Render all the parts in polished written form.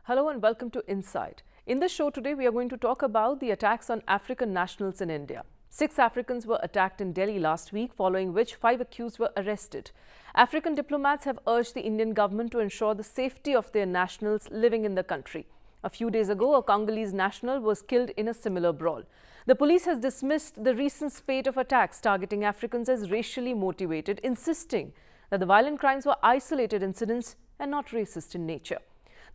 Hello and welcome to Insight. In this show today, we are going to talk about the attacks on African nationals in India. 6 Africans were attacked in Delhi last week, following which 5 accused were arrested. African diplomats have urged the Indian government to ensure the safety of their nationals living in the country. A few days ago, a Congolese national was killed in a similar brawl. The police has dismissed the recent spate of attacks targeting Africans as racially motivated, insisting that the violent crimes were isolated incidents and not racist in nature.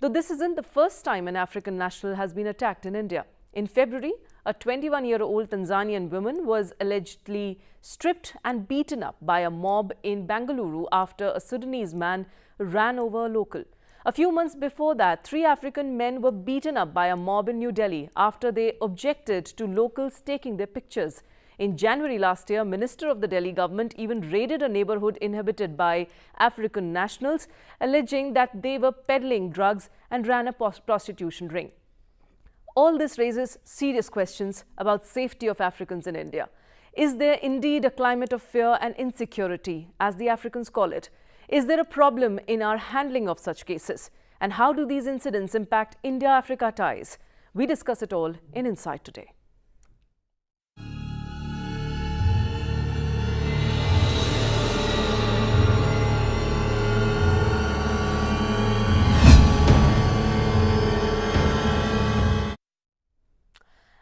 Though this isn't the first time an African national has been attacked in India. In February, a 21-year-old Tanzanian woman was allegedly stripped and beaten up by a mob in Bengaluru after a Sudanese man ran over a local. A few months before that, 3 African men were beaten up by a mob in New Delhi after they objected to locals taking their pictures. In January last year, Minister of the Delhi government even raided a neighborhood inhabited by African nationals, alleging that they were peddling drugs and ran a prostitution ring. All this raises serious questions about safety of Africans in India. Is there indeed a climate of fear and insecurity, as the Africans call it? Is there a problem in our handling of such cases? And how do these incidents impact India-Africa ties? We discuss it all in Insight today.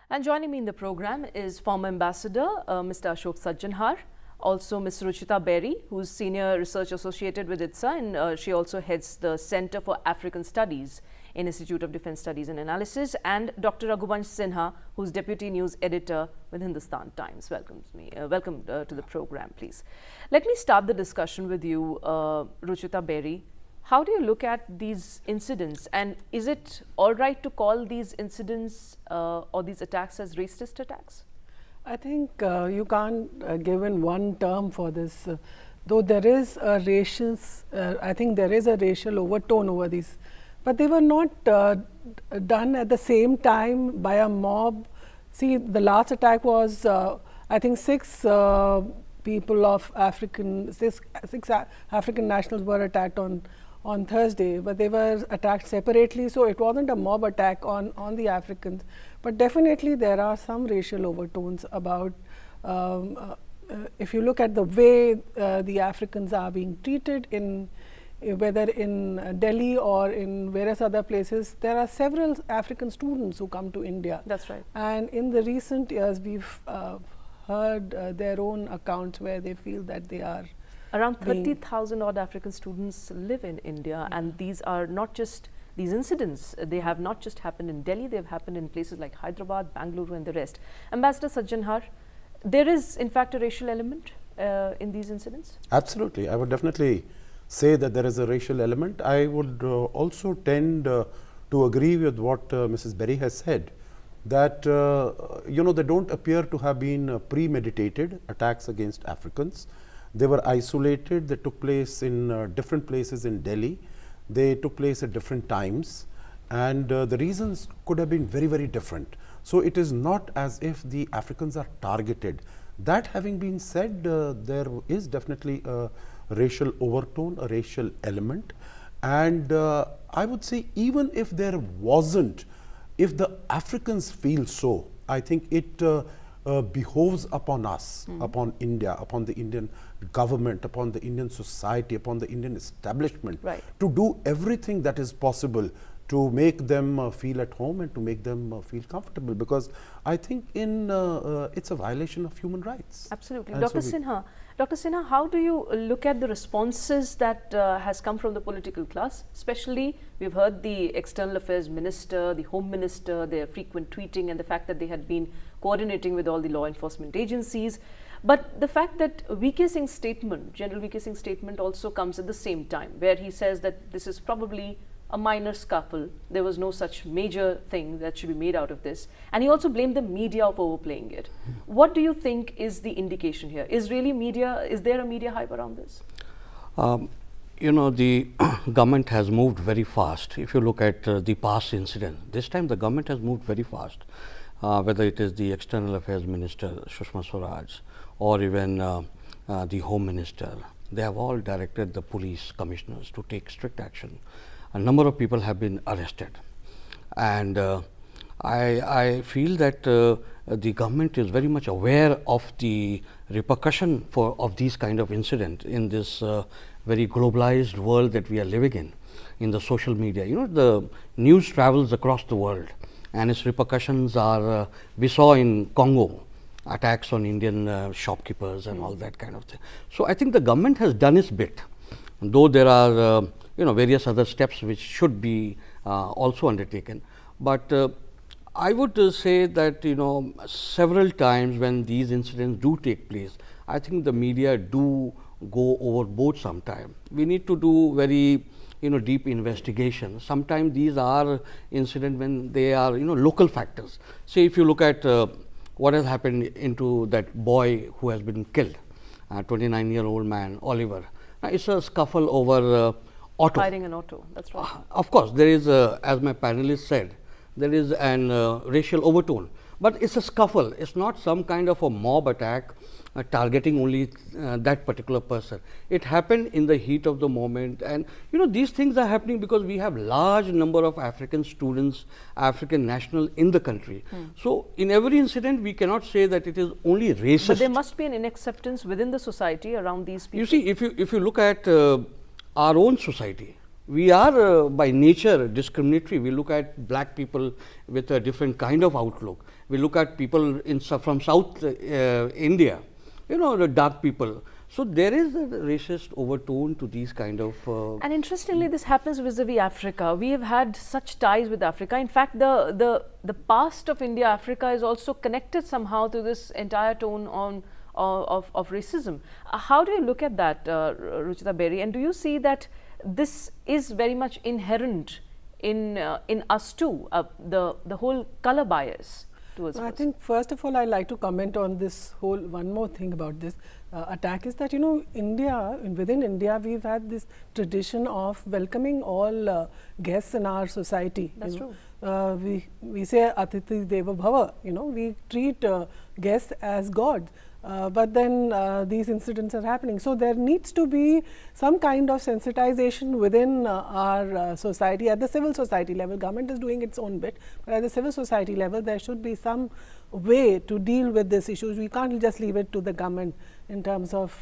And joining me in the program is former Ambassador Mr. Ashok Sajjanhar, also Ms. Ruchita Berry, who is Senior Research Associated with ITSA, and she also heads the Center for African Studies in Institute of Defence Studies and Analysis, and Dr. Raghuvansh Sinha, who is Deputy News Editor with Hindustan Times. Welcome to the program, please. Let me start the discussion with you, Ruchita Berry. How do you look at these incidents, and is it all right to call these incidents or these attacks as racist attacks? I think you can't give in one term for this, though there is a racial, I think there is a racial overtone over these, but they were not done at the same time by a mob. See, the last attack was, I think, 6 people of six African nationals were attacked on Thursday, but they were attacked separately, so it wasn't a mob attack on the Africans. But definitely there are some racial overtones about, if you look at the way the Africans are being treated, whether in Delhi or in various other places, there are several African students who come to India. That's right. And in the recent years, we've heard their own accounts where they feel that they are around 30,000 odd African students live in India, and these are not just these incidents. They have not just happened in Delhi, they have happened in places like Hyderabad, Bengaluru and the rest. Ambassador Sajjanhar, there is in fact a racial element in these incidents? Absolutely. I would definitely say that there is a racial element. I would also tend to agree with what Mrs. Berry has said, that they don't appear to have been premeditated attacks against Africans. They were isolated. They took place in different places in Delhi. They took place at different times, and the reasons could have been very, very different. So it is not as if the Africans are targeted. That having been said, there is definitely a racial overtone, a racial element, and I would say even if there wasn't, if the Africans feel so, I think it behoves upon us, upon India, upon the Indian government, upon the Indian society, upon the Indian establishment, to do everything that is possible to make them feel at home and to make them feel comfortable, because I think it's a violation of human rights. Absolutely. Dr. Sinha, how do you look at the responses that has come from the political class? Especially, we've heard the External Affairs Minister, the Home Minister, their frequent tweeting, and the fact that they had been coordinating with all the law enforcement agencies. But the fact that VK Singh's statement, General VK Singh's statement also comes at the same time, where he says that this is probably a minor scuffle. There was no such major thing that should be made out of this. And he also blamed the media of overplaying it. What do you think is the indication here? Is there a media hype around this? The government has moved very fast. If you look at the past incident, this time the government has moved very fast. Whether it is the External Affairs Minister, Sushma Swaraj, or even the Home Minister, they have all directed the police commissioners to take strict action. A number of people have been arrested. and I feel that the government is very much aware of the repercussion of these kind of incident in this very globalized world that we are living in the social media. You know, the news travels across the world, and its repercussions are we saw in Congo attacks on Indian shopkeepers and all that kind of thing. So I think the government has done its bit, though there are various other steps which should be also undertaken. But I would say that several times when these incidents do take place, I think the media do go overboard sometime. We need to do very deep investigation. Sometimes these are incidents when they are local factors. Say if you look at what has happened into that boy who has been killed, 29-year-old man Oliver. Now, it's a scuffle over auto. Firing an auto, that's right. Of course, there is, as my panelist said, there is an racial overtone, but it's a scuffle. It's not some kind of a mob attack targeting only that particular person. It happened in the heat of the moment, and these things are happening because we have large number of African students, African national in the country. So in every incident, we cannot say that it is only racist. But there must be an inacceptance within the society around these people. You see, if you look at our own society, we are by nature discriminatory. We look at black people with a different kind of outlook. We look at people from South India, the dark people. So there is a racist overtone to these kind of. And interestingly, this happens vis-a-vis Africa. We have had such ties with Africa. In fact, the past of India-Africa is also connected somehow to this entire tone of racism. How do you look at that, Ruchita Berry? And do you see that this is very much inherent in us too, the whole color bias towards us? I think first of all, I like to comment on this whole, one more thing about this attack is that within India we've had this tradition of welcoming all guests in our society. That's true. We say Atithi Deva Bhava, we treat guests as gods. But then these incidents are happening. So there needs to be some kind of sensitization within our society at the civil society level. Government is doing its own bit, but at the civil society level, there should be some way to deal with these issues. We can't just leave it to the government in terms of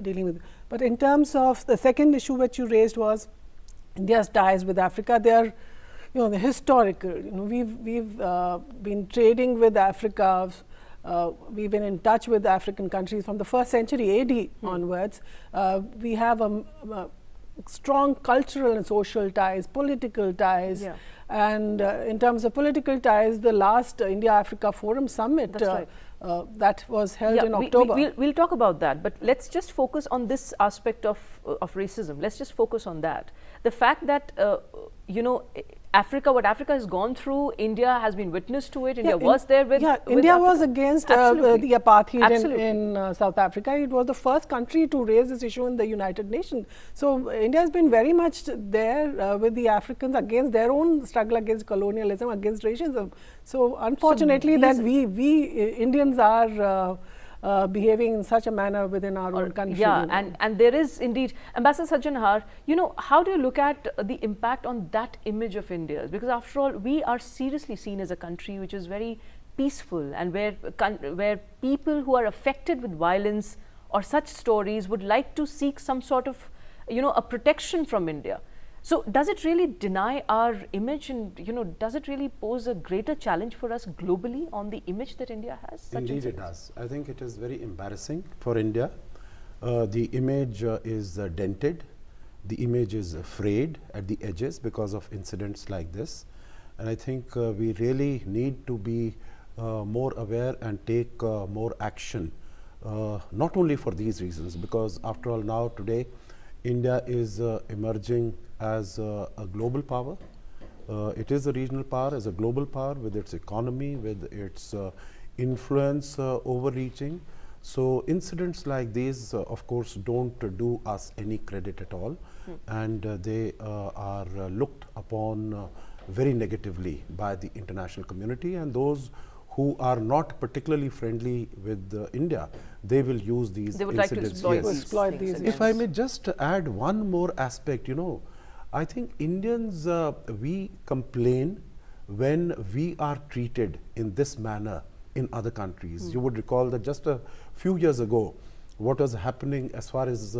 dealing with it. But in terms of the second issue which you raised was India's ties with Africa. They are, the historical. We've been trading with Africa. We've been in touch with African countries from the 1st century AD onwards. We have a strong cultural and social ties, political ties. Yeah. And in terms of political ties, the last India-Africa Forum Summit that was held in October. We'll talk about that, but let's just focus on this aspect of racism. Let's just focus on that. The fact that, Africa, what Africa has gone through, India has been witness to it. India was there with India Africa. was against the apartheid in South Africa. It was the first country to raise this issue in the United Nations. So India has been very much there with the Africans against their own struggle against colonialism, against racism. So unfortunately, that we Indians are behaving in such a manner within our own country. Yeah, and there is indeed, Ambassador Sajjanhar, how do you look at the impact on that image of India? Because after all, we are seriously seen as a country which is very peaceful, and where people who are affected with violence or such stories would like to seek some sort of, a protection from India. So does it really deny our image, and does it really pose a greater challenge for us globally on the image that India has? Indeed it does. I think it is very embarrassing for India. The image is dented, the image is frayed at the edges because of incidents like this, and I think we really need to be more aware and take more action, not only for these reasons, because after all now today India is emerging as a global power. It is a regional power, as a global power with its economy, with its influence overreaching. So incidents like these of course don't do us any credit at all, and they are looked upon very negatively by the international community, and those who are not particularly friendly with India, they will use these incidents. Like to exploit these If I may just add one more aspect, I think Indians, we complain when we are treated in this manner in other countries. You would recall that just a few years ago, what was happening as far as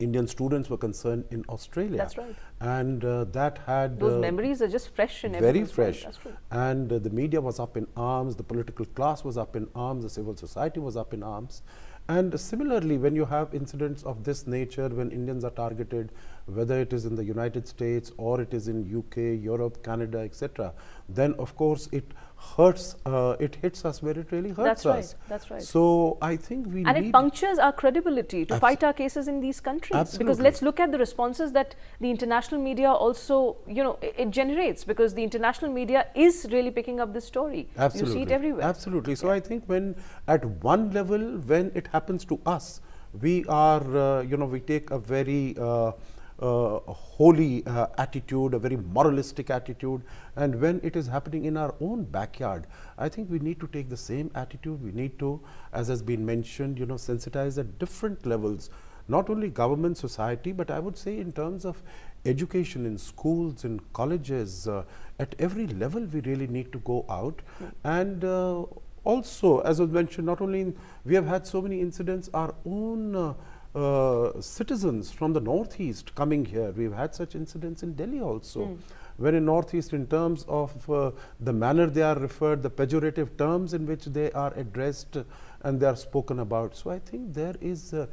Indian students were concerned in Australia. That's right. And that had those memories are just fresh in very everyone's mind. fresh. That's true. And the media was up in arms, the political class was up in arms, the civil society was up in arms. And similarly, when you have incidents of this nature, when Indians are targeted, whether it is in the United States or it is in UK, Europe, Canada, etc., then of course it hurts, it hits us where it really hurts That's right. us. That's right. So I think we And need it punctures our credibility to fight our cases in these countries. Because Absolutely. let's look at the responses that the international media also, you know, it generates, because the international media is really picking up this story. Absolutely. You see it everywhere. Absolutely. So I think when at one level, when it happens to us, we are, you know, we take a very holy attitude, a very moralistic attitude, and when it is happening in our own backyard, I think we need to take the same attitude. We need to, as has been mentioned, you know, sensitize at different levels, not only government, society, but I would say in terms of education in schools, in colleges, at every level we really need to go out. And also, as was mentioned, not only we have had so many incidents, our own citizens from the northeast coming here. We've had such incidents in Delhi also. When in northeast, in terms of the manner they are referred, the pejorative terms in which they are addressed and they are spoken about. So I think there is a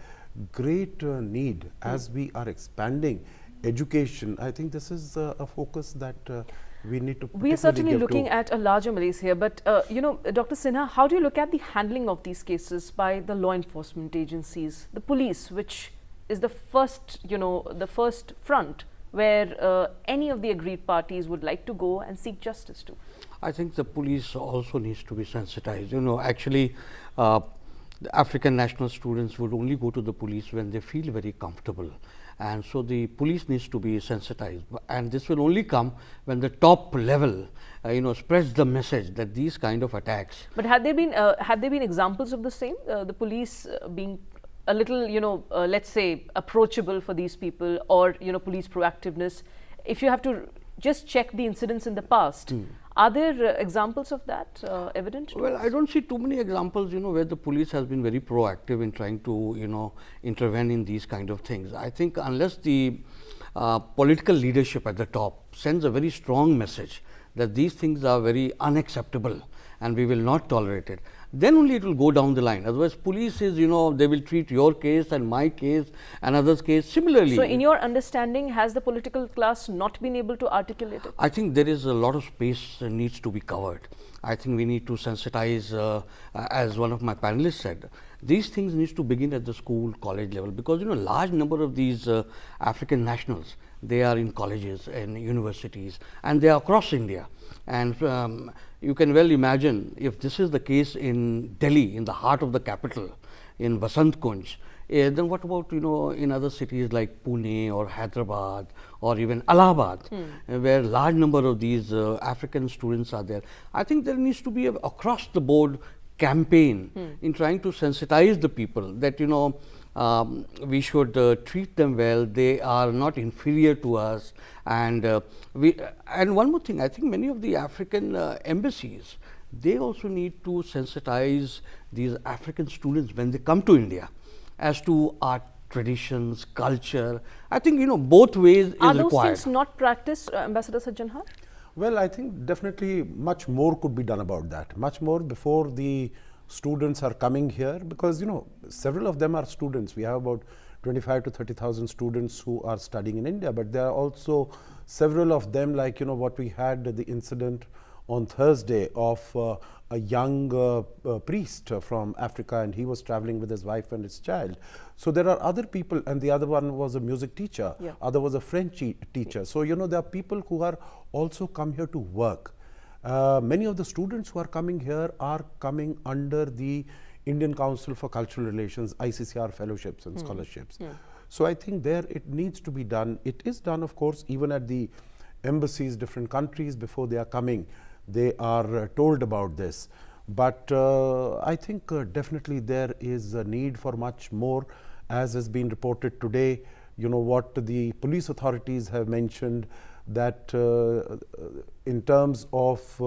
great need as we are expanding education. I think this is a focus that we need to. We are certainly looking at a larger malaise here, but you know, Dr. Sinha, how do you look at the handling of these cases by the law enforcement agencies, the police, which is the first, you know, the first front where any of the aggrieved parties would like to go and seek justice to? I think the police also needs to be sensitized. You know, actually, the African national students would only go to the police when they feel very comfortable. And so the police needs to be sensitized, and this will only come when the top level, you know, spreads the message that these kind of attacks. But had there been examples of the same, the police being a little, you know, let's say approachable for these people, or, you know, police proactiveness? If you have to just check the incidents in the past, are there examples of that evident? Well, I don't see too many examples, you know, where the police has been very proactive in trying to, you know, intervene in these kind of things. I think unless the political leadership at the top sends a very strong message that these things are very unacceptable and we will not tolerate it, then only it will go down the line. Otherwise, police is, you know, they will treat your case and my case and others' case similarly. So, in your understanding, has the political class not been able to articulate it? I think there is a lot of space needs to be covered. I think we need to sensitize, as one of my panelists said, these things needs to begin at the school, college level, because, you know, large number of these African nationals, they are in colleges and universities, and they are across India. And you can well imagine, if this is the case in Delhi, in the heart of the capital, in Vasant Kunj, then what about, you know, in other cities like Pune or Hyderabad or even Allahabad, where large number of these African students are there? I think there needs to be a across the board campaign in trying to sensitize the people that, you know, we should treat them well, they are not inferior to us. And and one more thing, I think many of the African embassies, they also need to sensitize these African students when they come to India as to our traditions, culture. I think, you know, both ways is required. Are those things not practiced, Ambassador Sajjanhar? Well, I think definitely much more could be done about that, much more before the students are coming here, because, you know, several of them are students. We have about 25 to 30,000 students who are studying in India, but there are also several of them, like, you know, what we had the incident on Thursday of a young priest from Africa, and he was traveling with his wife and his child. So there are other people, and the other one was a music teacher, other was a French teacher. So, you know, there are people who are also come here to work. Many of the students who are coming here are coming under the Indian Council for Cultural Relations, ICCR fellowships and scholarships. So I think there it needs to be done. It is done, of course, even at the embassies, different countries, before they are coming, they are told about this. But I think definitely there is a need for much more, as has been reported today. You know, what the police authorities have mentioned, that in terms of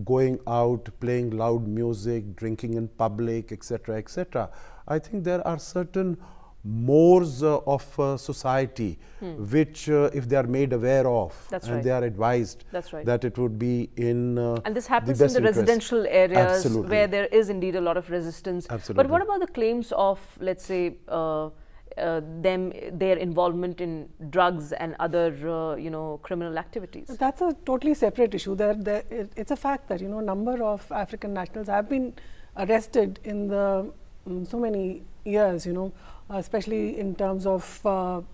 going out, playing loud music, drinking in public, etc., I think there are certain mores of society which if they are made aware of and they are advised that it would be in and this happens in the residential areas where there is indeed a lot of resistance. But what about the claims of, let's say, their involvement in drugs and other criminal activities? That's a totally separate issue. It's a fact that number of African nationals have been arrested in the so many years, especially in terms of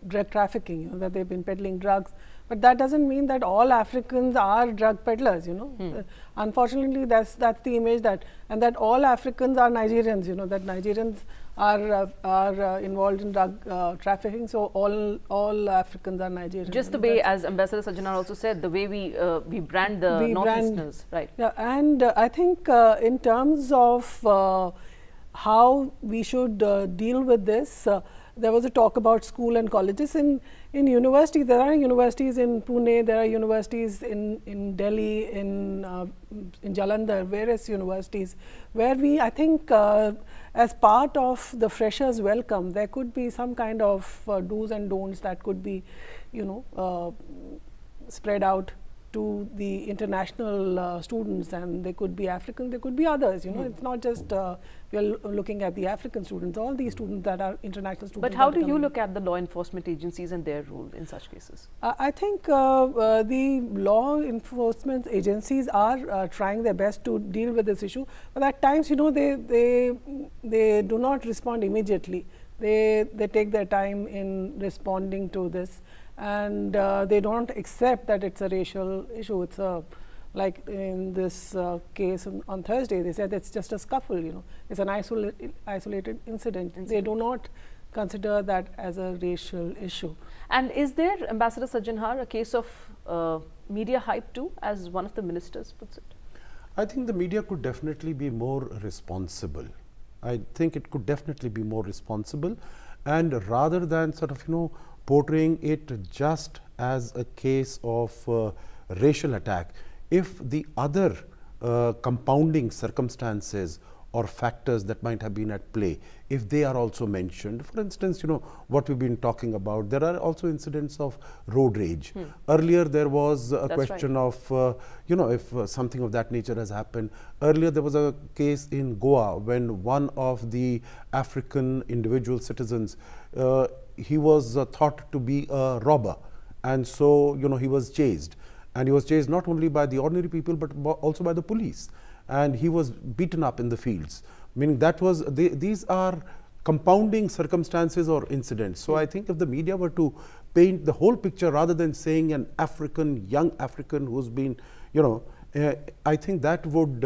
drug trafficking, that they've been peddling drugs. But that doesn't mean that all Africans are drug peddlers, Unfortunately, that's the image and that all Africans are Nigerians, that Nigerians are involved in drug trafficking. So all Africans are Nigerians. Just the way, as Ambassador Sajjanar also said, the way we brand the Northeasterners, right? Yeah, and I think in terms of how we should deal with this, there was a talk about school and colleges. In universities, there are universities in Pune, there are universities in Delhi, in Jalandhar, various universities, where I think as part of the freshers welcome, there could be some kind of do's and don'ts that could be, spread out to the international students, and they could be African, there could be others, it's not just we are looking at the African students, all these students that are international students. But how do you look at the law enforcement agencies and their role in such cases? I think the law enforcement agencies are trying their best to deal with this issue, but at times, they do not respond immediately. They take their time in responding to this, and they don't accept that it's a racial issue. It's like in this case on Thursday, they said it's just a scuffle, it's an isolated incident. They do not consider that as a racial issue. And is there, Ambassador Sajjanar, a case of media hype too, as one of the ministers puts it? I think the media could definitely be more responsible. I think it could definitely be more responsible, and rather than sort of portraying it just as a case of racial attack, if the other compounding circumstances or factors that might have been at play, if they are also mentioned, for instance, what we've been talking about, there are also incidents of road rage. Earlier there was a question of, if something of that nature has happened. Earlier there was a case in Goa when one of the African individual citizens, he was thought to be a robber, and so he was chased, and he was chased not only by the ordinary people but also by the police, and he was beaten up in the fields, meaning that was these are compounding circumstances or incidents. So I think if the media were to paint the whole picture rather than saying an young African who's been, I think that would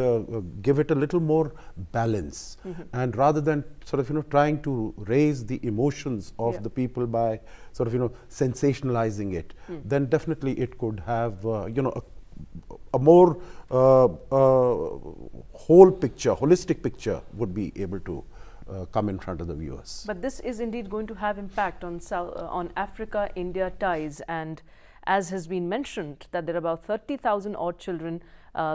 give it a little more balance, and rather than sort of trying to raise the emotions of the people by sort of sensationalizing it, then definitely it could have a more holistic picture would be able to come in front of the viewers. But this is indeed going to have impact on Africa-India ties, and as has been mentioned, that there are about 30,000 odd children,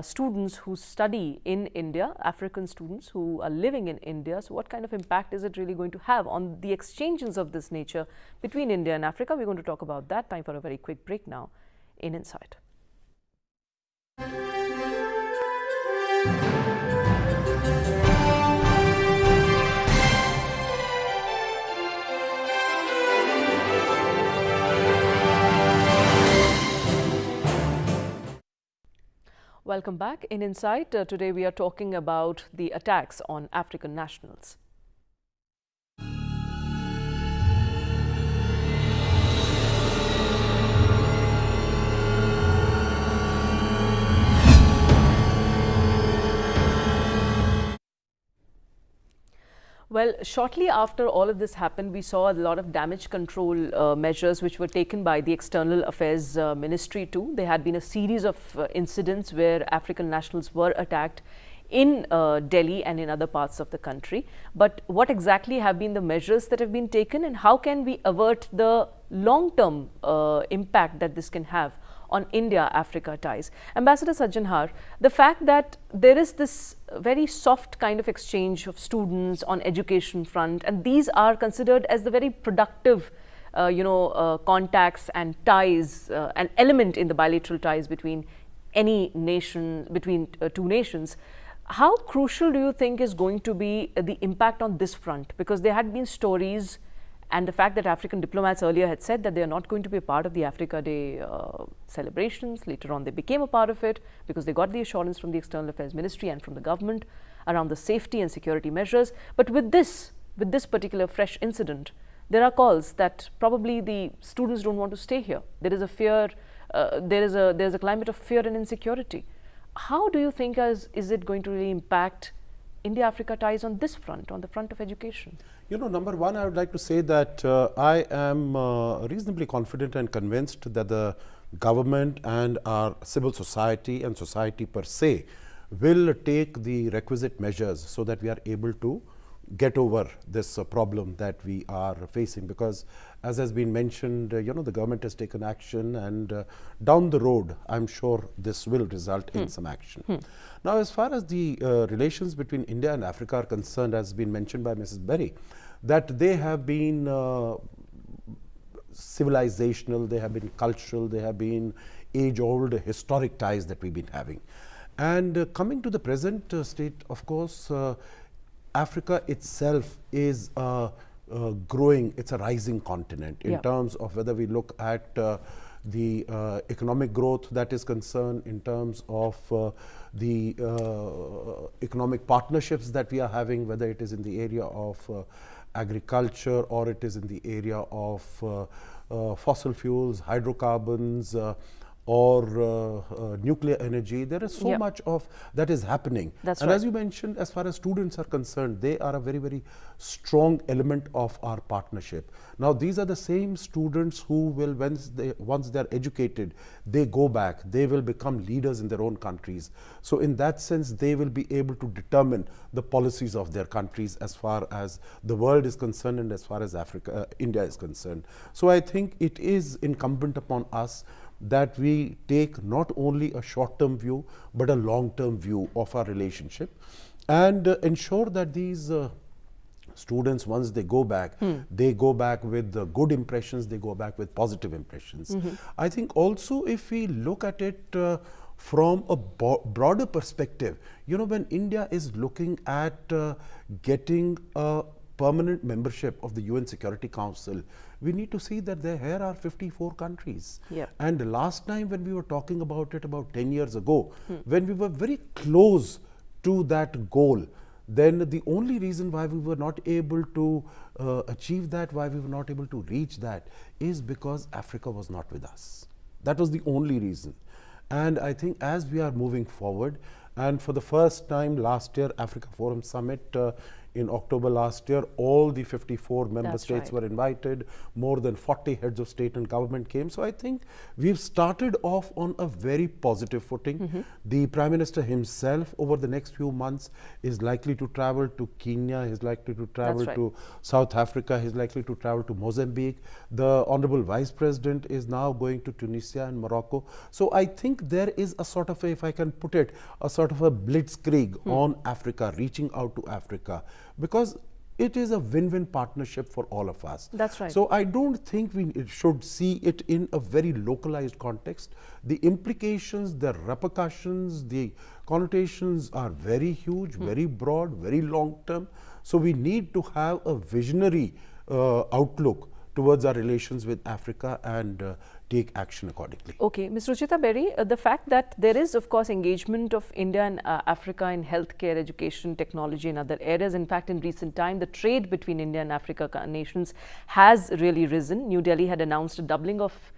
students who study in India, African students who are living in India. So what kind of impact is it really going to have on the exchanges of this nature between India and Africa? We're going to talk about that. Time for a very quick break now in Insight. Welcome back in Insight. Today we are talking about the attacks on African nationals. Well, shortly after all of this happened, we saw a lot of damage control measures which were taken by the External Affairs Ministry too. There had been a series of incidents where African nationals were attacked in Delhi and in other parts of the country. But what exactly have been the measures that have been taken, and how can we avert the long-term impact that this can have on India-Africa ties. Ambassador Sajjanhar, the fact that there is this very soft kind of exchange of students on education front, and these are considered as the very productive contacts and ties, an element in the bilateral ties between any nation, between two nations. How crucial do you think is going to be the impact on this front? Because there had been stories, and the fact that African diplomats earlier had said that they are not going to be a part of the Africa Day celebrations. Later on, they became a part of it because they got the assurance from the External Affairs Ministry and from the government around the safety and security measures. But with this particular fresh incident, there are calls that probably the students don't want to stay here. There is a fear, there is a climate of fear and insecurity. How do you think is it going to really impact India-Africa ties on this front, on the front of education? You know, number one, I would like to say that I am reasonably confident and convinced that the government and our civil society and society per se will take the requisite measures so that we are able to get over this problem that we are facing, because as has been mentioned, the government has taken action, and down the road I'm sure this will result in some action. Now, as far as the relations between India and Africa are concerned, as has been mentioned by Mrs. Berry, that they have been civilizational, they have been cultural, they have been age-old historic ties that we've been having. And coming to the present state, of course, Africa itself is growing, it's a rising continent in terms of whether we look at the economic growth that is concerned, in terms of the economic partnerships that we are having, whether it is in the area of agriculture or it is in the area of fossil fuels, hydrocarbons, or nuclear energy. There is so much of that is happening. That's and right. as you mentioned, as far as students are concerned, they are a very, very strong element of our partnership. Now, these are the same students who will, once they are educated, they go back, they will become leaders in their own countries. So in that sense, they will be able to determine the policies of their countries as far as the world is concerned and as far as India is concerned. So I think it is incumbent upon us that we take not only a short-term view but a long-term view of our relationship, and ensure that these students, once they go back with good impressions, they go back with positive impressions. I think also, if we look at it from a broader perspective, when India is looking at getting a permanent membership of the UN Security Council, we need to see that here are 54 countries. And the last time when we were talking about it about 10 years ago, when we were very close to that goal, then the only reason why we were not able to achieve that, why we were not able to reach that, is because Africa was not with us. That was the only reason. And I think as we are moving forward, and for the first time last year, Africa Forum Summit in October last year, all the 54 member states were invited. More than 40 heads of state and government came. So I think we've started off on a very positive footing. The Prime Minister himself over the next few months is likely to travel to Kenya, he's likely to travel to South Africa, he's likely to travel to Mozambique. The Honorable Vice President is now going to Tunisia and Morocco. So I think there is a sort of, if I can put it, a sort of a blitzkrieg on Africa, reaching out to Africa, because it is a win-win partnership for all of us. That's right. So I don't think we should see it in a very localized context. The implications, the repercussions, the connotations are very huge, very broad, very long-term. So we need to have a visionary outlook towards our relations with Africa and take action accordingly. Okay, Ms. Ruchita Berry, the fact that there is, of course, engagement of India and Africa in healthcare, education, technology and other areas. In fact, in recent time, the trade between India and Africa nations has really risen. New Delhi had announced a doubling of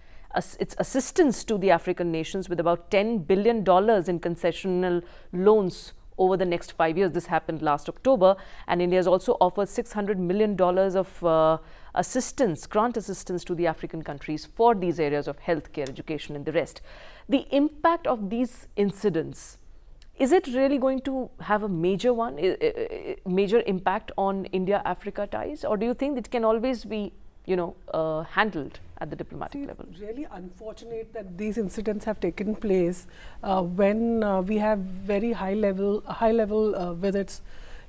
its assistance to the African nations with about $10 billion in concessional loans over the next 5 years. This happened last October, and India has also offered $600 million of assistance, grant assistance to the African countries for these areas of healthcare, education and the rest. The impact of these incidents, is it really going to have a major impact on India-Africa ties, or do you think it can always be handled at the diplomatic level. It's really unfortunate that these incidents have taken place when we have very high level visits,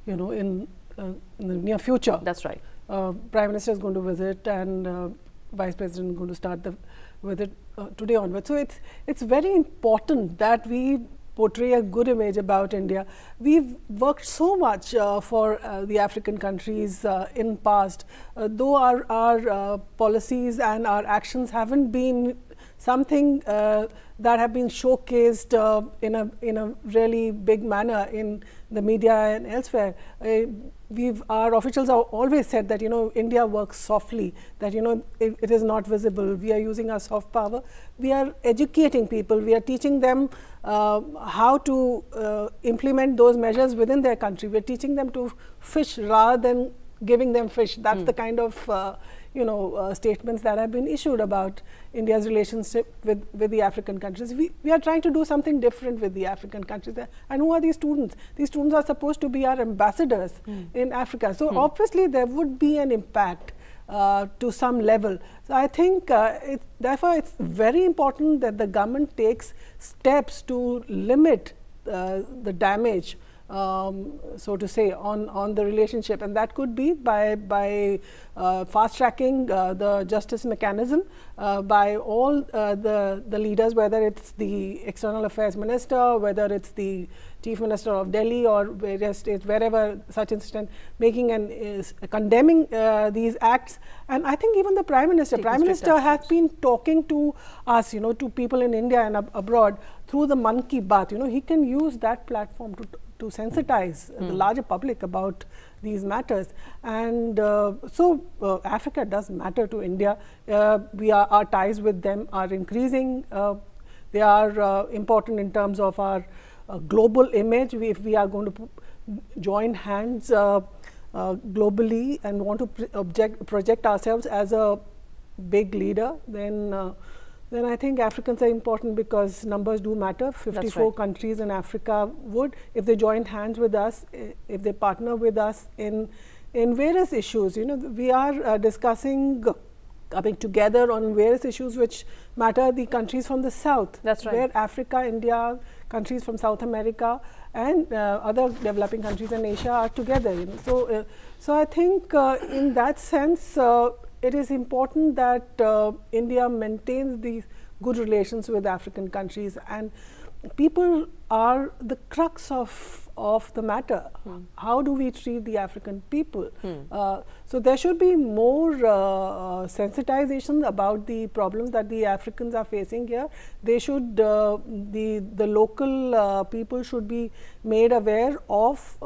in the near future. That's right. Prime Minister is going to visit, and Vice President is going to start the visit today onwards. So it's very important that we portray a good image about India. We've worked so much for the African countries in past, though our policies and our actions haven't been something that have been showcased in a really big manner in the media and elsewhere. Our officials have always said that India works softly, that it is not visible. We are using our soft power. We are educating people. We are teaching them how to implement those measures within their country. We are teaching them to fish rather than giving them fish. That's the kind of statements that have been issued about India's relationship with the African countries. We are trying to do something different with the African countries. And who are these students? These students are supposed to be our ambassadors in Africa. So obviously there would be an impact to some level. So I think therefore it's very important that the government takes steps to limit the damage, so to say, on the relationship, and that could be by fast tracking the justice mechanism by all the leaders, whether it's the External Affairs Minister, whether it's the Chief Minister of Delhi or various states, wherever such incident, condemning these acts. And I think even the Prime Minister has been talking to us, to people in India and abroad through the Man Ki Baat. He can use that platform to sensitize the larger public about these matters. And so Africa does matter to India. Our ties with them are increasing. They are important in terms of our global image. If we are going to join hands globally and want to project ourselves as a big leader, then I think Africans are important, because numbers do matter. 54 countries in Africa would, if they join hands with us, if they partner with us in various issues. We are discussing coming together on various issues which matter the countries from the south. That's right. Where Africa, India, countries from South America and other developing countries in Asia are together. So I think in that sense, it is important that India maintains these good relations with African countries, and people are the crux of the matter. How do we treat the African people? So there should be more sensitization about the problems that the Africans are facing here. They should, the local people should be made aware of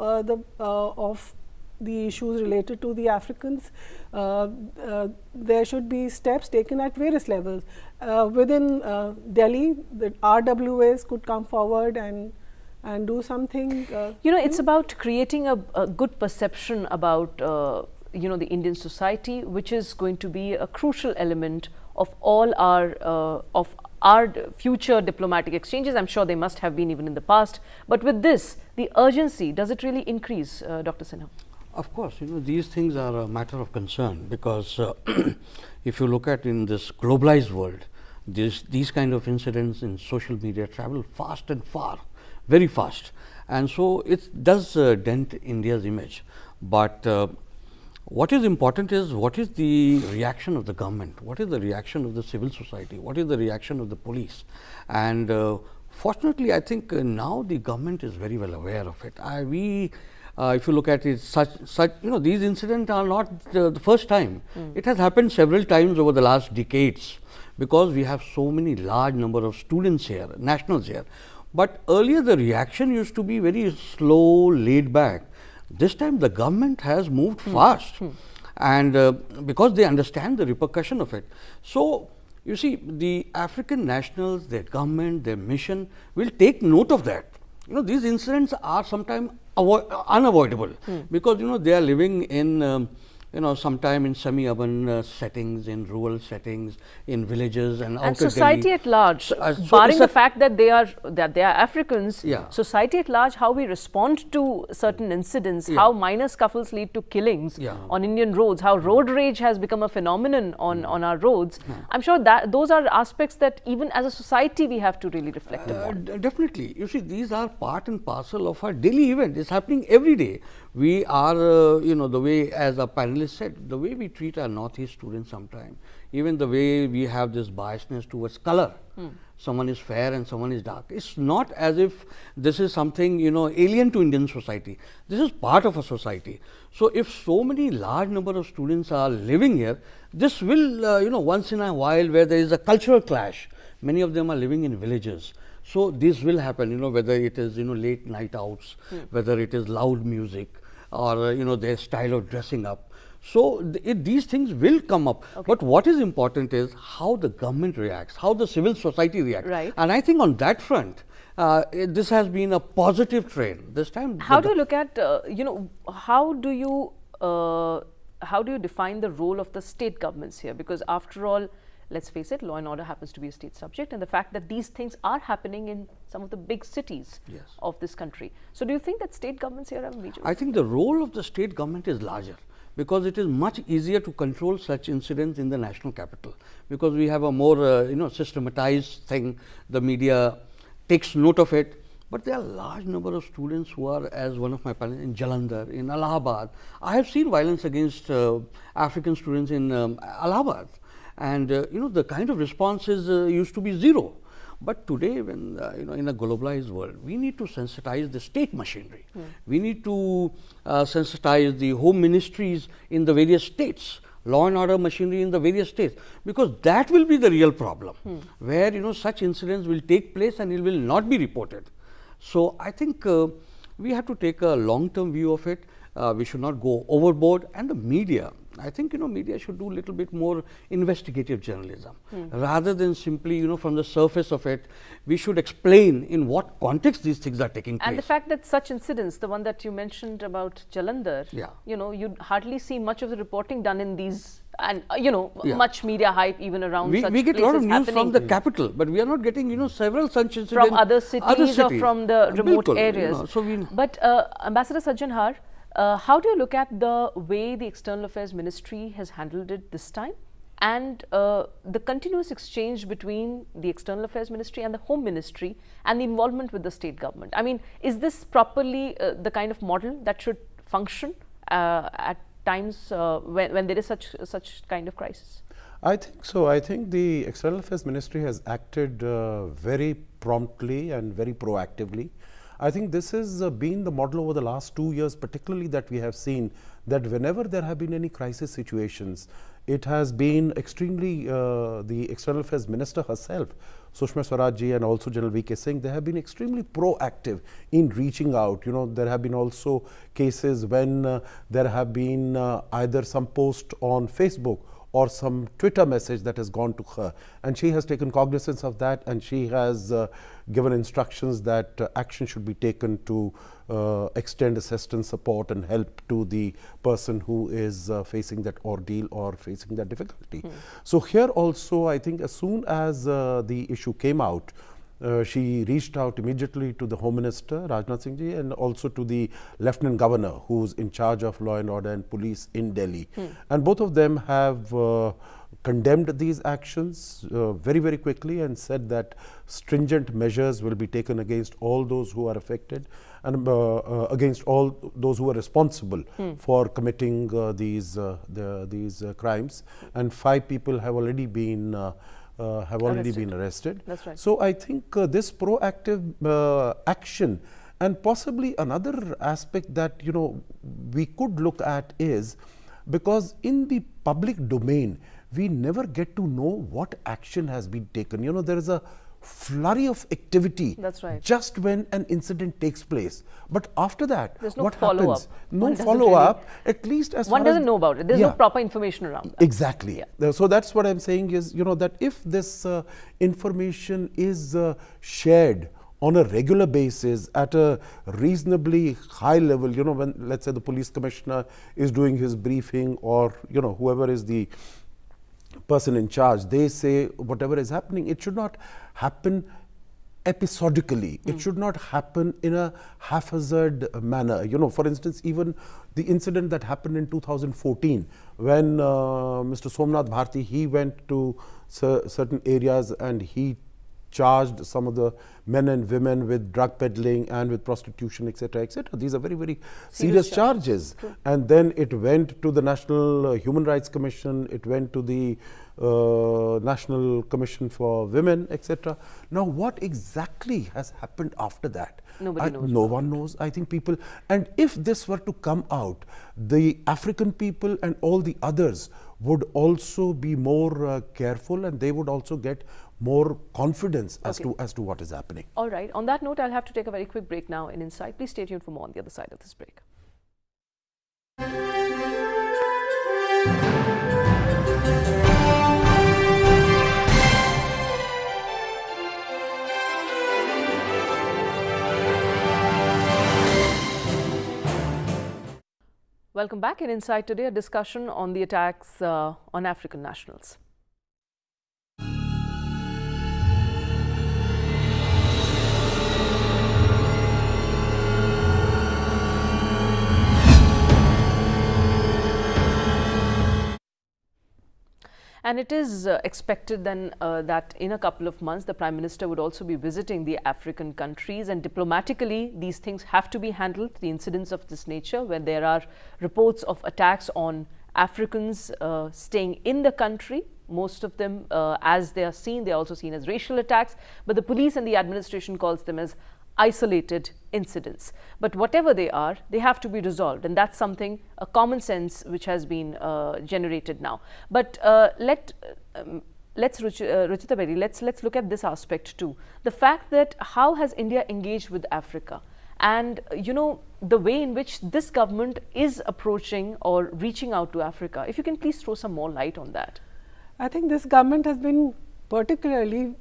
the issues related to the Africans. There should be steps taken at various levels. Within Delhi, the RWAs could come forward and do something. It's about creating a good perception about the Indian society, which is going to be a crucial element of all our future diplomatic exchanges. I'm sure they must have been even in the past. But with this, the urgency, does it really increase, Dr. Sinha? Of course, these things are a matter of concern, because if you look at in this globalized world, these kind of incidents in social media travel fast and far, very fast, and so it does dent India's image. But what is important is, what is the reaction of the government, what is the reaction of the civil society, what is the reaction of the police. And fortunately, I think now the government is very well aware of it. If you look at it, these incidents are not the first time. It has happened several times over the last decades, because we have so many large number of students here, nationals here. But earlier the reaction used to be very slow, laid back. This time the government has moved fast, and because they understand the repercussion of it. So you see, the African nationals, their government, their mission will take note of that. These incidents are sometimes unavoidable, because they are living in sometime in semi-urban settings, in rural settings, in villages and outer And society Delhi. at large, So barring it's the a- fact that they are Africans, Yeah. society at large, how we respond to certain incidents, Yeah. how minor scuffles lead to killings Yeah. on Indian roads, how road rage has become a phenomenon on our roads. I'm sure that those are aspects that even as a society we have to really reflect upon. Definitely. You see, these are part and parcel of our daily event. It's happening every day. We are, the way, as a panelist said, the way we treat our Northeast students sometimes, even the way we have this biasness towards color. Someone is fair and someone is dark. It's not as if this is something, alien to Indian society. This is part of a society. So, if so many large number of students are living here, this will, once in a while where there is a cultural clash, many of them are living in villages. So, this will happen, whether it is, late night outs, whether it is loud music or, their style of dressing up. So, these things will come up. Okay. But what is important is how the government reacts, how the civil society reacts. Right. And I think on that front, this has been a positive trend. This time, How do you look at, how do you define the role of the state governments here? Because after all, let's face it, law and order happens to be a state subject, and the fact that these things are happening in some of the big cities Yes. of this country. So, do you think that state governments here have a major? I think the role of the state government is larger, because it is much easier to control such incidents in the national capital, because we have a more systematized thing. The media takes note of it, but there are large number of students who are, as one of my panelists, in Jalandhar, in Allahabad. I have seen violence against African students in Allahabad, and the kind of responses used to be zero. But today, when in a globalized world, we need to sensitize the state machinery. We need to sensitize the home ministries in the various states, law and order machinery in the various states, because that will be the real problem, where such incidents will take place and it will not be reported. So, I think we have to take a long-term view of it. We should not go overboard, and the media, I think media should do a little bit more investigative journalism, rather than simply from the surface of it. We should explain in what context these things are taking place. And the fact that such incidents, the one that you mentioned about Jalandhar, Yeah. you hardly see much of the reporting done in these, and Yeah. much media hype even around such we get a lot of places news happening from the capital, but we are not getting several such incidents from other cities or from the remote Bilkul, areas. so we But Ambassador Sajjanhar, how do you look at the way the External Affairs Ministry has handled it this time, and the continuous exchange between the External Affairs Ministry and the Home Ministry, and the involvement with the state government? I mean, is this properly the kind of model that should function at times when there is such kind of crisis? I think so. I think the External Affairs Ministry has acted very promptly and very proactively. I think this has been the model over the last 2 years, particularly, that we have seen that whenever there have been any crisis situations, it has been extremely, the External Affairs Minister herself, Sushma Swaraj ji, and also General V.K. Singh, they have been extremely proactive in reaching out. There have been also cases when there have been either some post on Facebook or some Twitter message that has gone to her, and she has taken cognizance of that, and she has given instructions that action should be taken to extend assistance, support and help to the person who is facing that ordeal or facing that difficulty. So here also, I think as soon as the issue came out, she reached out immediately to the Home Minister, Rajnath Singh ji, and also to the Lieutenant Governor, who's in charge of law and order and police in Delhi. And both of them have condemned these actions very, very quickly, and said that stringent measures will be taken against all those who are affected, and against all those who are responsible for committing these crimes. And 5 people have already been arrested. That's right. So I think this proactive action, and possibly another aspect that we could look at is, because in the public domain we never get to know what action has been taken. There is a flurry of activity. That's right. Just when an incident takes place, but after that, There's no what follow-up. happens? One No doesn't follow-up. At least as One far as doesn't know about it. There's no proper information around that. Exactly. So that's what I'm saying is, that if this information is shared on a regular basis at a reasonably high level, you know, when let's say the police commissioner is doing his briefing, or you know, whoever is the person in charge, they say whatever is happening, it should not happen episodically. It should not happen in a haphazard manner. You know, for instance, even the incident that happened in 2014 when Mr. Somnath Bharti, he went to certain areas and he charged some of the men and women with drug peddling and with prostitution, etc., etc. These are very, very serious charges. And then it went to the National Human Rights Commission, it went to the National Commission for Women, etc. Now, what exactly has happened after that? Nobody knows. No one knows. I think people, and if this were to come out, the African people and all the others would also be more careful, and they would also get more confidence as to what is happening. All right. On that note, I'll have to take a very quick break now in Insight. Please stay tuned for more on the other side of this break. Welcome back. In Insight today, a discussion on the attacks on African nationals. And it is expected then that in a couple of months, the Prime Minister would also be visiting the African countries, and diplomatically, these things have to be handled, the incidents of this nature, where there are reports of attacks on Africans staying in the country. Most of them, as they are seen, they are also seen as racial attacks, but the police and the administration calls them as isolated incidents. But whatever they are, they have to be resolved, and that's something, a common sense which has been generated now. But let's Ruchita Berry, let's look at this aspect too. The fact that how has India engaged with Africa, and you know, the way in which this government is approaching or reaching out to Africa. If you can please throw some more light on that. I think this government has been particularly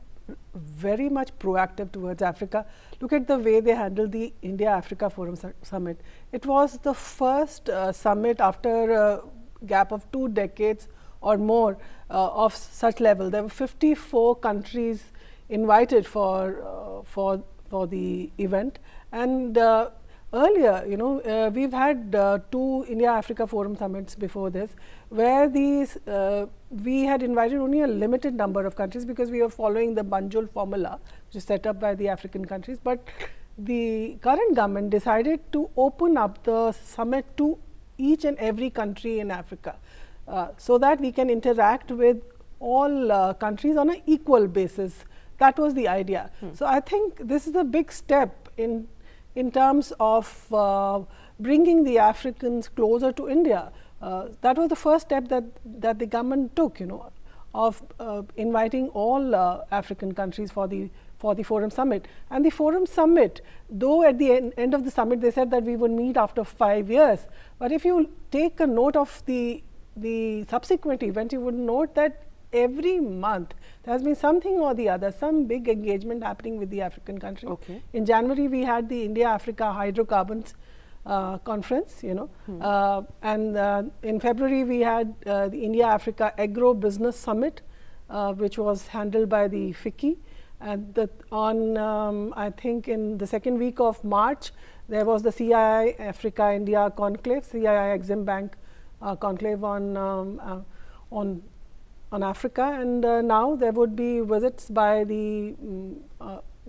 very much proactive towards Africa. Look at the way they handled the India-Africa Forum Summit. It was the first summit after a gap of 2 decades or more of such level. There were 54 countries invited for the event, and earlier, you know, we've had 2 India-Africa Forum summits before this, where these we had invited only a limited number of countries because we were following the Banjul formula, which is set up by the African countries. But the current government decided to open up the summit to each and every country in Africa, so that we can interact with all countries on an equal basis. That was the idea. So I think this is a big step in terms of bringing the Africans closer to India. That was the first step that the government took, you know, of inviting all African countries for the Forum Summit. And the Forum Summit, though at the end of the summit they said that we would meet after 5 years, but if you take a note of the subsequent events, you would note that every month there has been something or the other, some big engagement happening with the African country. Okay. In January we had the India-Africa Hydrocarbons conference, you know, and in February we had the India-Africa Agro Business Summit, which was handled by the FICCI. And I think in the second week of March, there was the CII Africa India conclave, CII Exim Bank conclave on Africa, and now there would be visits by the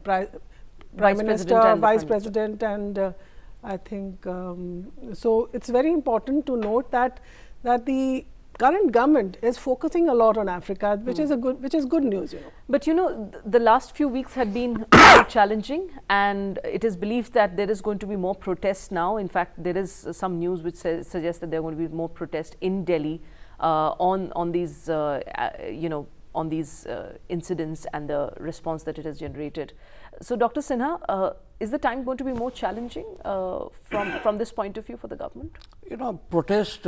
Prime Minister, Vice President, and I think so. It's very important to note that the current government is focusing a lot on Africa, which is good news, you know. But you know, the last few weeks had been very challenging, and it is believed that there is going to be more protests now. In fact, there is some news which suggests that there are going to be more protests in Delhi on these you know, on these incidents and the response that it has generated. So, Dr. Sinha, is the time going to be more challenging from this point of view for the government? You know, protest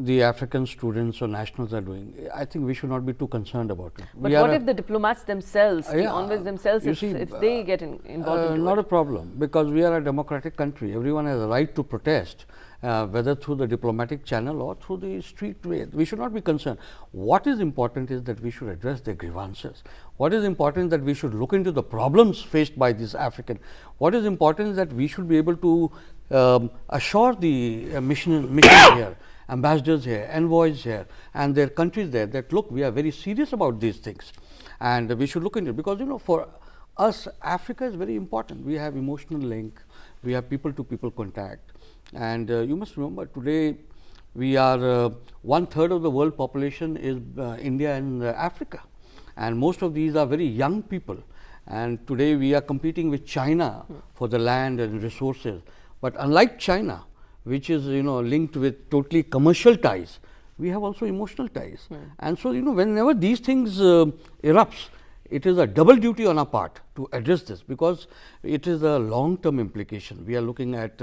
the African students or nationals are doing, I think we should not be too concerned about it. But what if the diplomats themselves, the envoys themselves, if they get involved into not a problem, because we are a democratic country. Everyone has a right to protest, whether through the diplomatic channel or through the street way. We should not be concerned. What is important is that we should address their grievances. What is important is that we should look into the problems faced by this African. What is important is that we should be able to assure the mission here, ambassadors here, envoys here, and their countries there, that look, we are very serious about these things, and we should look into it, because for us Africa is very important. We have emotional link, we have people to people contact, and you must remember, today we are 1/3 of the world population is India and Africa, and most of these are very young people, and today we are competing with China for the land and resources. But unlike China, which is linked with totally commercial ties, we have also emotional ties. And so whenever these things erupts, it is a double duty on our part to address this, because it is a long term implication. We are looking at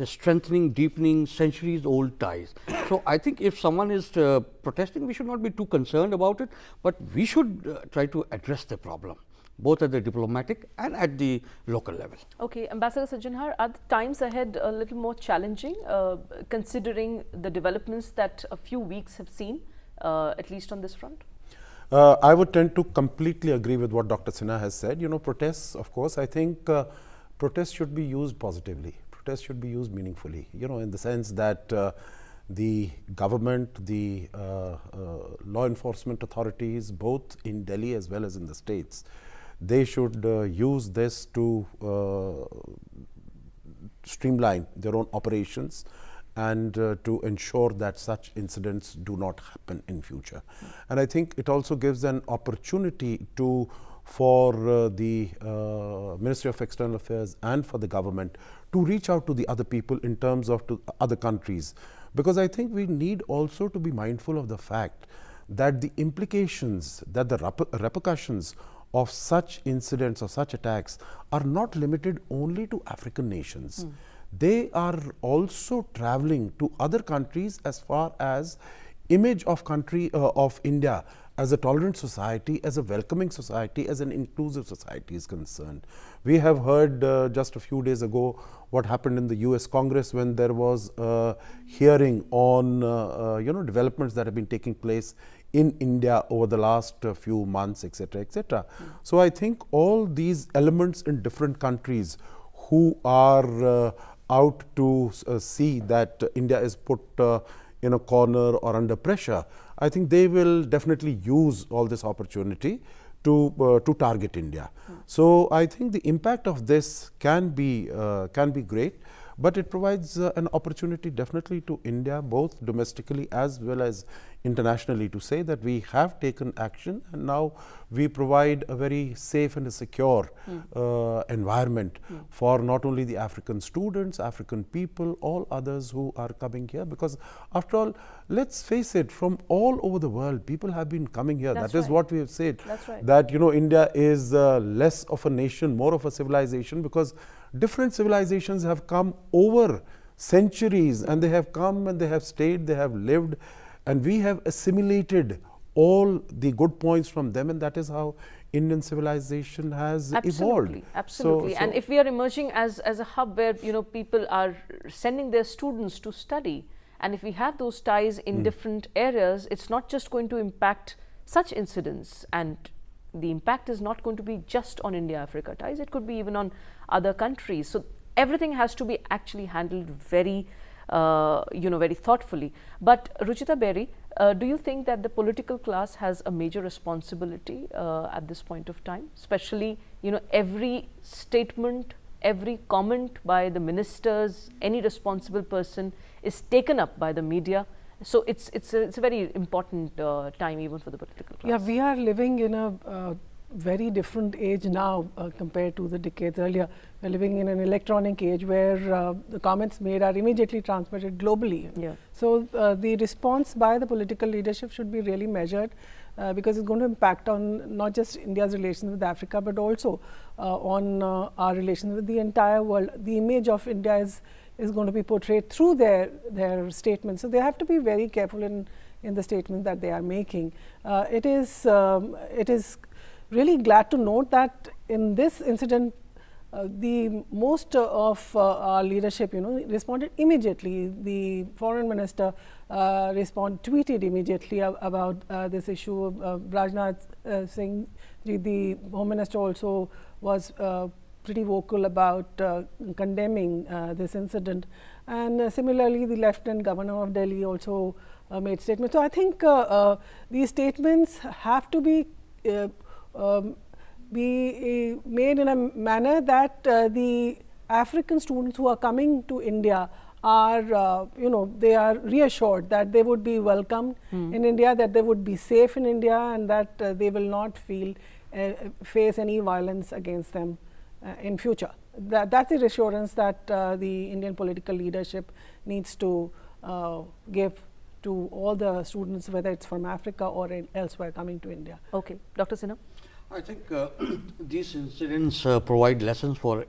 strengthening, deepening centuries old ties. So I think if someone is protesting, we should not be too concerned about it, but we should try to address the problem, both at the diplomatic and at the local level. Okay, Ambassador Sajjanhar, are the times ahead a little more challenging, considering the developments that a few weeks have seen, at least on this front? I would tend to completely agree with what Dr. Sinha has said. Protests, of course, I think protests should be used positively. Protests should be used meaningfully, in the sense that the government, the law enforcement authorities, both in Delhi as well as in the states, they should use this to streamline their own operations and to ensure that such incidents do not happen in future. And I think it also gives an opportunity for the Ministry of External Affairs and for the government to reach out to the other people in terms of to other countries, because I think we need also to be mindful of the fact that the implications, that the repercussions of such incidents or such attacks are not limited only to African nations. They are also traveling to other countries as far as image of country of India as a tolerant society, as a welcoming society, as an inclusive society is concerned. We have heard just a few days ago what happened in the US Congress when there was a hearing on developments that have been taking place in India over the last few months, etc., etc. So I think all these elements in different countries who are out to see that India is put in a corner or under pressure, I think they will definitely use all this opportunity to target India. So I think the impact of this can be great, but it provides an opportunity definitely to India, both domestically as well as internationally, to say that we have taken action and now we provide a very safe and a secure environment for not only the African students, African people, all others who are coming here, because after all, let's face it, from all over the world people have been coming here. That is what we have said, that India is less of a nation, more of a civilization, because different civilizations have come over centuries, and they have come and they have stayed, they have lived, and we have assimilated all the good points from them, and that is how Indian civilization has evolved. Absolutely. And if we are emerging as a hub where people are sending their students to study, and if we have those ties in different areas, it's not just going to impact such incidents, and the impact is not going to be just on India-Africa ties, it could be even on other countries. So everything has to be actually handled very very thoughtfully. But Ruchita Berry, do you think that the political class has a major responsibility at this point of time, especially every statement, every comment by the ministers, any responsible person is taken up by the media? So it's a very important time even for the political class. Yeah, we are living in a very different age now compared to the decades earlier. We're living in an electronic age where the comments made are immediately transmitted globally. Yeah. So the response by the political leadership should be really measured, because it's going to impact on not just India's relations with Africa, but also on our relations with the entire world. The image of India is is going to be portrayed through their statements. So they have to be very careful in the statements that they are making. It is really glad to note that in this incident, the most of our leadership, responded immediately. The foreign minister tweeted immediately about this issue. Rajnath Singh, the home minister, also was pretty vocal about condemning this incident, and similarly, the Lieutenant Governor of Delhi also made statements. So I think these statements have to be made in a manner that the African students who are coming to India are, they are reassured that they would be welcomed in India, that they would be safe in India, and that they will not face any violence against them in future. That's the reassurance that the Indian political leadership needs to give to all the students, whether it's from Africa or elsewhere coming to India. Okay, Dr. Sinha. I think these incidents provide lessons for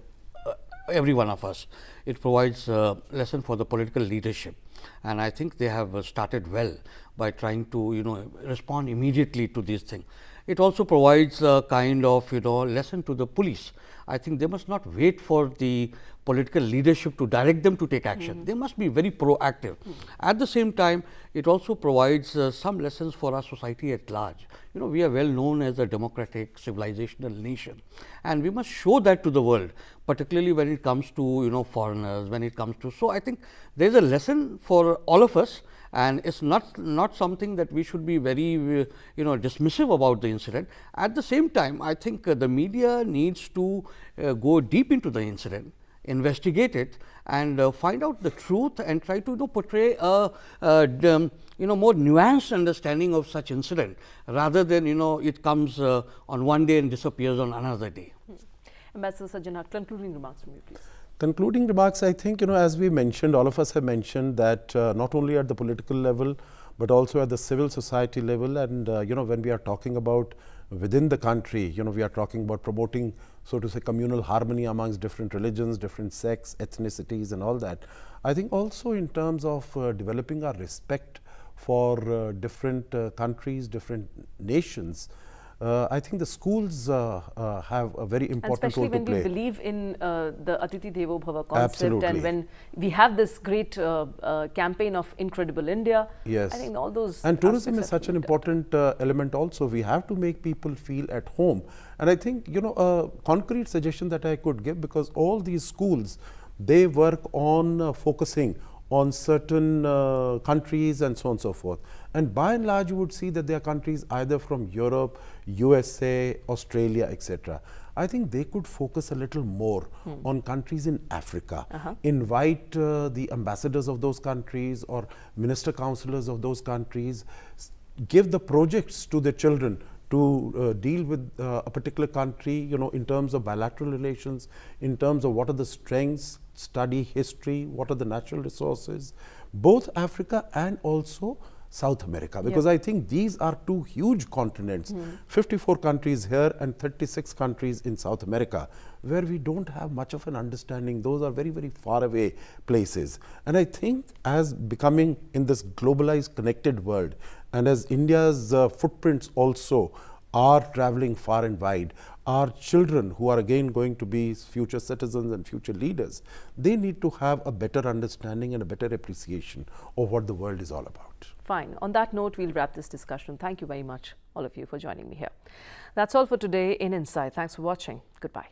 every one of us. It provides a lesson for the political leadership, and I think they have started well by trying to respond immediately to these things. It also provides a kind of lesson to the police. I think they must not wait for the political leadership to direct them to take action. They must be very proactive. At the same time, it also provides some lessons for our society at large. We are well known as a democratic, civilizational nation, and we must show that to the world, particularly when it comes to foreigners, when it comes to. So I think there is a lesson for all of us, and it's not something that we should be very dismissive about the incident. At the same time, I think the media needs to go deep into the incident, investigate it, and find out the truth, and try to portray a more nuanced understanding of such incident, rather than it comes on one day and disappears on another day. Ambassador Sajjan, concluding remarks from you, please. Concluding remarks, I think, as we mentioned, all of us have mentioned that not only at the political level, but also at the civil society level, and when we are talking about within the country, we are talking about promoting, so to say, communal harmony amongst different religions, different sects, ethnicities, and all that. I think also in terms of developing our respect for different countries, different nations, I think the schools have a very important role to play. Especially when we believe in the Atithi Devo Bhava concept. Absolutely. And when we have this great campaign of Incredible India. Yes. I think all those. And tourism is such an important element also. We have to make people feel at home. And I think, a concrete suggestion that I could give, because all these schools, they work on focusing on certain countries and so on and so forth. And by and large, you would see that there are countries either from Europe, USA, Australia, etc. I think they could focus a little more on countries in Africa, invite the ambassadors of those countries or minister councillors of those countries, give the projects to the children to deal with a particular country, in terms of bilateral relations, in terms of what are the strengths, study history, what are the natural resources, both Africa and also South America, because I think these are two huge continents, 54 countries here and 36 countries in South America, where we don't have much of an understanding. Those are very, very far away places. And I think as becoming in this globalized, connected world, and as India's footprints also are traveling far and wide, our children, who are again going to be future citizens and future leaders, they need to have a better understanding and a better appreciation of what the world is all about. Fine. On that note, we'll wrap this discussion. Thank you very much, all of you, for joining me here. That's all for today in Insight. Thanks for watching. Goodbye.